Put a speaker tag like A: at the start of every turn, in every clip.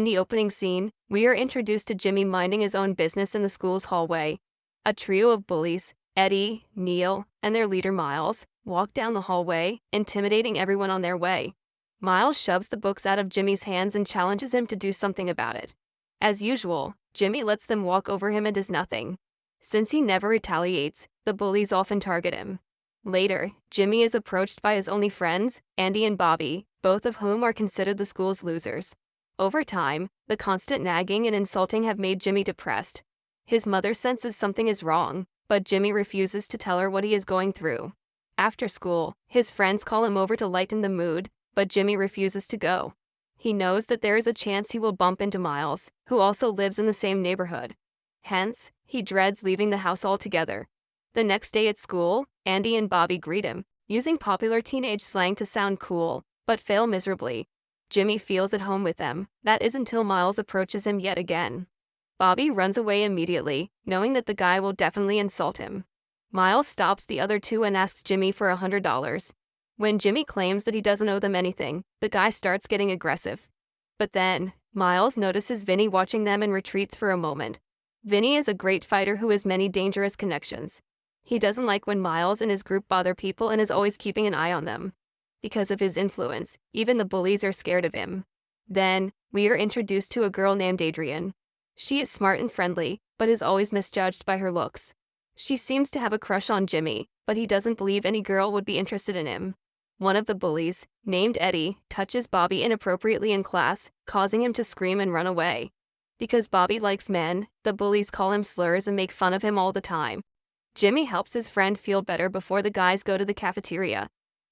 A: In the opening scene, we are introduced to Jimmy minding his own business in the school's hallway. A trio of bullies, Eddie, Neil, and their leader Miles, walk down the hallway, intimidating everyone on their way. Miles shoves the books out of Jimmy's hands and challenges him to do something about it. As usual, Jimmy lets them walk over him and does nothing. Since he never retaliates, the bullies often target him. Later, Jimmy is approached by his only friends, Andy and Bobby, both of whom are considered the school's losers. Over time, the constant nagging and insulting have made Jimmy depressed. His mother senses something is wrong, but Jimmy refuses to tell her what he is going through. After school, his friends call him over to lighten the mood, but Jimmy refuses to go. He knows that there is a chance he will bump into Miles, who also lives in the same neighborhood. Hence, he dreads leaving the house altogether. The next day at school, Andy and Bobby greet him, using popular teenage slang to sound cool, but fail miserably. Jimmy feels at home with them. That is until Miles approaches him yet again. Bobby runs away immediately, knowing that the guy will definitely insult him. Miles stops the other two and asks Jimmy for $100. When Jimmy claims that he doesn't owe them anything, the guy starts getting aggressive. But then, Miles notices Vinny watching them and retreats for a moment. Vinny is a great fighter who has many dangerous connections. He doesn't like when Miles and his group bother people and is always keeping an eye on them. Because of his influence, even the bullies are scared of him. Then, we are introduced to a girl named Adrienne. She is smart and friendly, but is always misjudged by her looks. She seems to have a crush on Jimmy, but he doesn't believe any girl would be interested in him. One of the bullies, named Eddie, touches Bobby inappropriately in class, causing him to scream and run away. Because Bobby likes men, the bullies call him slurs and make fun of him all the time. Jimmy helps his friend feel better before the guys go to the cafeteria.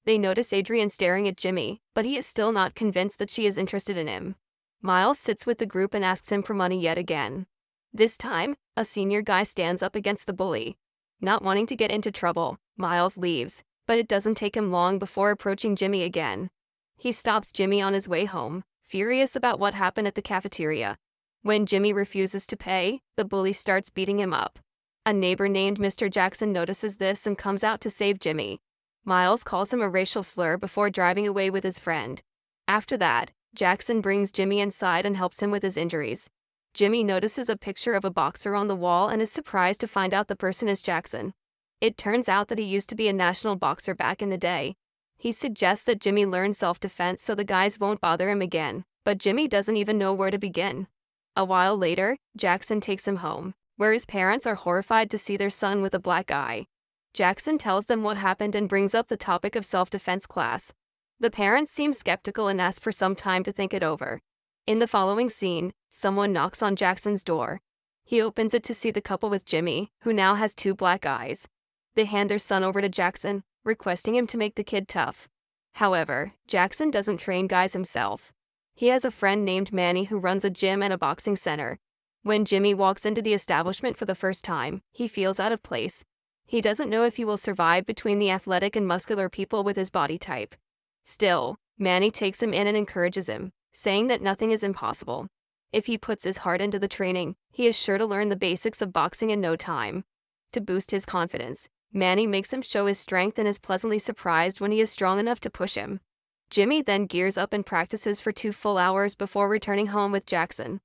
A: They notice Adrienne staring at Jimmy, but he is still not convinced that she is interested in him. Miles sits with the group and asks him for money yet again. This time, a senior guy stands up against the bully. Not wanting to get into trouble, Miles leaves, but it doesn't take him long before approaching Jimmy again. He stops Jimmy on his way home, furious about what happened at the cafeteria. When Jimmy refuses to pay, the bully starts beating him up. A neighbor named Mr. Jackson notices this and comes out to save Jimmy. Miles calls him a racial slur before driving away with his friend. After that, Jackson brings Jimmy inside and helps him with his injuries. Jimmy notices a picture of a boxer on the wall and is surprised to find out the person is Jackson. It turns out that he used to be a national boxer back in the day. He suggests that Jimmy learn self-defense so the guys won't bother him again, but Jimmy doesn't even know where to begin. A while later, Jackson takes him home, where his parents are horrified to see their son with a black eye. Jackson tells them what happened and brings up the topic of self-defense class. The parents seem skeptical and ask for some time to think it over. In the following scene, someone knocks on Jackson's door. He opens it to see the couple with Jimmy, who now has two black eyes. They hand their son over to Jackson, requesting him to make the kid tough. However, Jackson doesn't train guys himself. He has a friend named Manny who runs a gym and a boxing center. When Jimmy walks into the establishment for the first time, he feels out of place. He doesn't know if he will survive between the athletic and muscular people with his body type. Still, Manny takes him in and encourages him, saying that nothing is impossible. If he puts his heart into the training, he is sure to learn the basics of boxing in no time. To boost his confidence, Manny makes him show his strength and is pleasantly surprised when he is strong enough to push him. Jimmy then gears up and practices for 2 full hours before returning home with Jackson.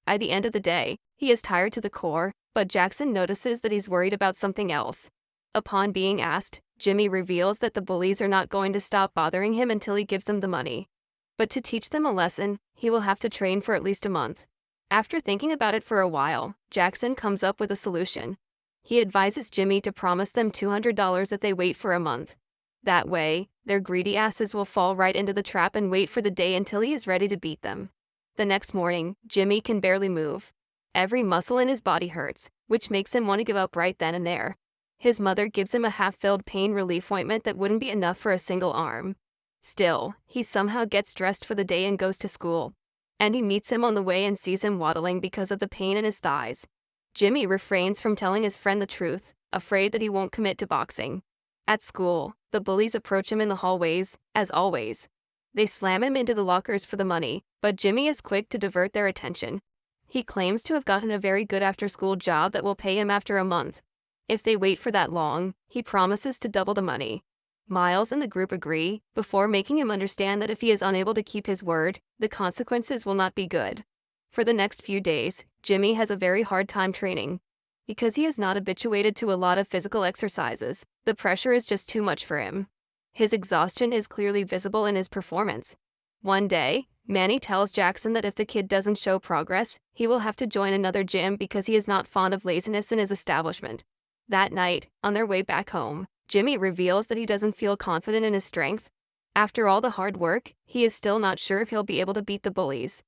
A: At the end of the day, he is tired to the core, but Jackson notices that he's worried about something else. Upon being asked, Jimmy reveals that the bullies are not going to stop bothering him until he gives them the money. But to teach them a lesson, he will have to train for at least a month. After thinking about it for a while, Jackson comes up with a solution. He advises Jimmy to promise them $200 if they wait for a month. That way, their greedy asses will fall right into the trap and wait for the day until he is ready to beat them. The next morning, Jimmy can barely move. Every muscle in his body hurts, which makes him want to give up right then and there. His mother gives him a half-filled pain relief ointment that wouldn't be enough for a single arm. Still, he somehow gets dressed for the day and goes to school. Andy meets him on the way and sees him waddling because of the pain in his thighs. Jimmy refrains from telling his friend the truth, afraid that he won't commit to boxing. At school, the bullies approach him in the hallways, as always. They slam him into the lockers for the money, but Jimmy is quick to divert their attention. He claims to have gotten a very good after-school job that will pay him after a month. If they wait for that long, he promises to double the money. Miles and the group agree, before making him understand that if he is unable to keep his word, the consequences will not be good. For the next few days, Jimmy has a very hard time training. Because he is not habituated to a lot of physical exercises, the pressure is just too much for him. His exhaustion is clearly visible in his performance. One day, Manny tells Jackson that if the kid doesn't show progress, he will have to join another gym because he is not fond of laziness in his establishment. That night, on their way back home, Jimmy reveals that he doesn't feel confident in his strength. After all the hard work, he is still not sure if he'll be able to beat the bullies.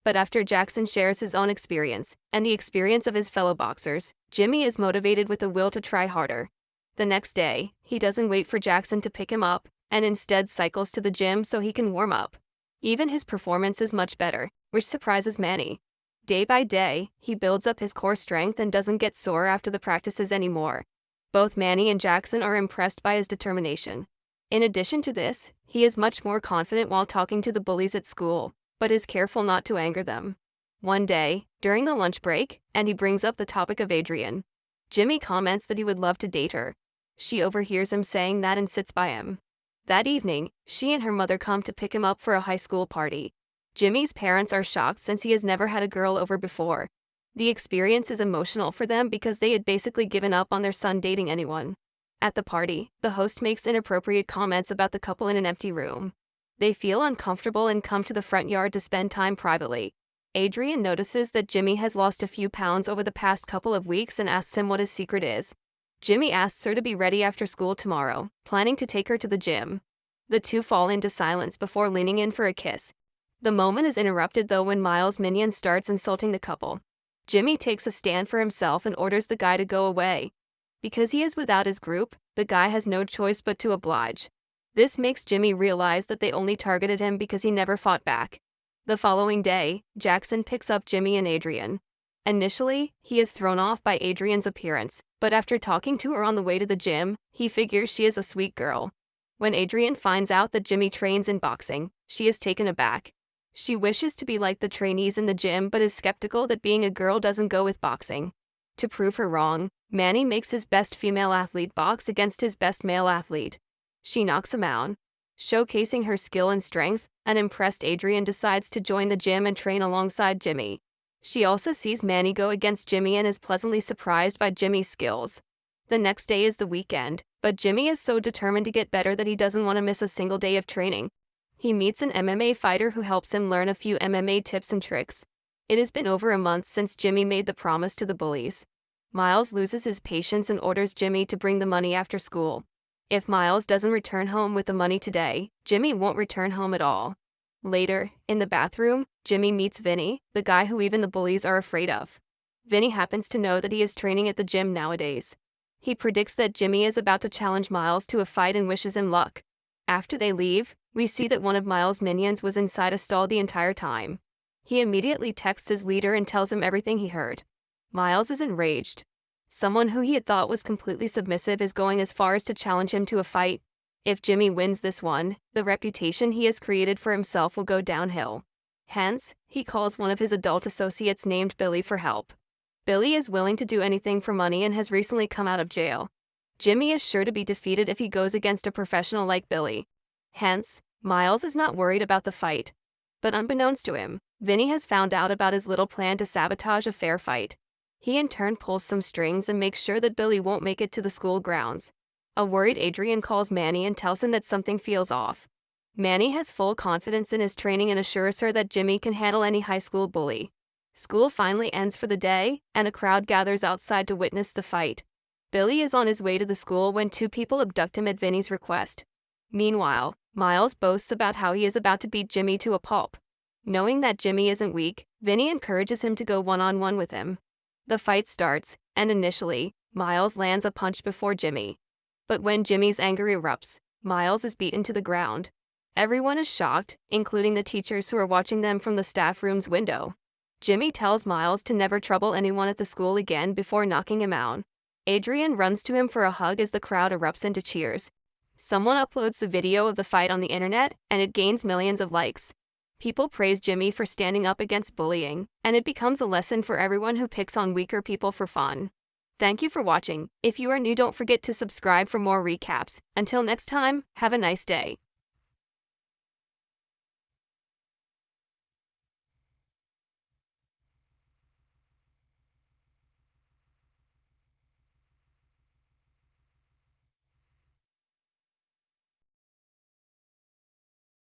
A: But after Jackson shares his own experience, and the experience of his fellow boxers, Jimmy is motivated with the will to try harder. The next day, he doesn't wait for Jackson to pick him up, and instead cycles to the gym so he can warm up. Even his performance is much better, which surprises Manny. Day by day, he builds up his core strength and doesn't get sore after the practices anymore. Both Manny and Jackson are impressed by his determination. In addition to this, he is much more confident while talking to the bullies at school, but is careful not to anger them. One day, during the lunch break, and he brings up the topic of Adrian. Jimmy comments that he would love to date her. She overhears him saying that and sits by him. That evening, she and her mother come to pick him up for a high school party. Jimmy's parents are shocked since he has never had a girl over before. The experience is emotional for them because they had basically given up on their son dating anyone. At the party, the host makes inappropriate comments about the couple in an empty room. They feel uncomfortable and come to the front yard to spend time privately. Adrian notices that Jimmy has lost a few pounds over the past couple of weeks and asks him what his secret is. Jimmy asks her to be ready after school tomorrow, planning to take her to the gym. The two fall into silence before leaning in for a kiss. The moment is interrupted though when Miles' minion starts insulting the couple. Jimmy takes a stand for himself and orders the guy to go away. Because he is without his group, the guy has no choice but to oblige. This makes Jimmy realize that they only targeted him because he never fought back. The following day, Jackson picks up Jimmy and Adrian. Initially, he is thrown off by Adrian's appearance, but after talking to her on the way to the gym, he figures she is a sweet girl. When Adrian finds out that Jimmy trains in boxing, she is taken aback. She wishes to be like the trainees in the gym but is skeptical that being a girl doesn't go with boxing. To prove her wrong, Manny makes his best female athlete box against his best male athlete. She knocks him out. Showcasing her skill and strength, an impressed Adrian decides to join the gym and train alongside Jimmy. She also sees Manny go against Jimmy and is pleasantly surprised by Jimmy's skills. The next day is the weekend, but Jimmy is so determined to get better that he doesn't want to miss a single day of training. He meets an MMA fighter who helps him learn a few MMA tips and tricks. It has been over a month since Jimmy made the promise to the bullies. Miles loses his patience and orders Jimmy to bring the money after school. If Miles doesn't return home with the money today, Jimmy won't return home at all. Later, in the bathroom, Jimmy meets Vinny, the guy who even the bullies are afraid of. Vinny happens to know that he is training at the gym nowadays. He predicts that Jimmy is about to challenge Miles to a fight and wishes him luck. After they leave, we see that one of Miles' minions was inside a stall the entire time. He immediately texts his leader and tells him everything he heard. Miles is enraged. Someone who he had thought was completely submissive is going as far as to challenge him to a fight. If Jimmy wins this one, the reputation he has created for himself will go downhill. Hence, he calls one of his adult associates named Billy for help. Billy is willing to do anything for money and has recently come out of jail. Jimmy is sure to be defeated if he goes against a professional like Billy. Hence, Miles is not worried about the fight. But unbeknownst to him, Vinny has found out about his little plan to sabotage a fair fight. He in turn pulls some strings and makes sure that Billy won't make it to the school grounds. A worried Adrian calls Manny and tells him that something feels off. Manny has full confidence in his training and assures her that Jimmy can handle any high school bully. School finally ends for the day, and a crowd gathers outside to witness the fight. Billy is on his way to the school when two people abduct him at Vinny's request. Meanwhile, Miles boasts about how he is about to beat Jimmy to a pulp. Knowing that Jimmy isn't weak, Vinny encourages him to go one-on-one with him. The fight starts, and initially, Miles lands a punch before Jimmy. But when Jimmy's anger erupts, Miles is beaten to the ground. Everyone is shocked, including the teachers who are watching them from the staff room's window. Jimmy tells Miles to never trouble anyone at the school again before knocking him out. Adrian runs to him for a hug as the crowd erupts into cheers. Someone uploads the video of the fight on the internet, and it gains millions of likes. People praise Jimmy for standing up against bullying, and it becomes a lesson for everyone who picks on weaker people for fun. Thank you for watching. If you are new, don't forget to subscribe for more recaps. Until next time, have a nice day.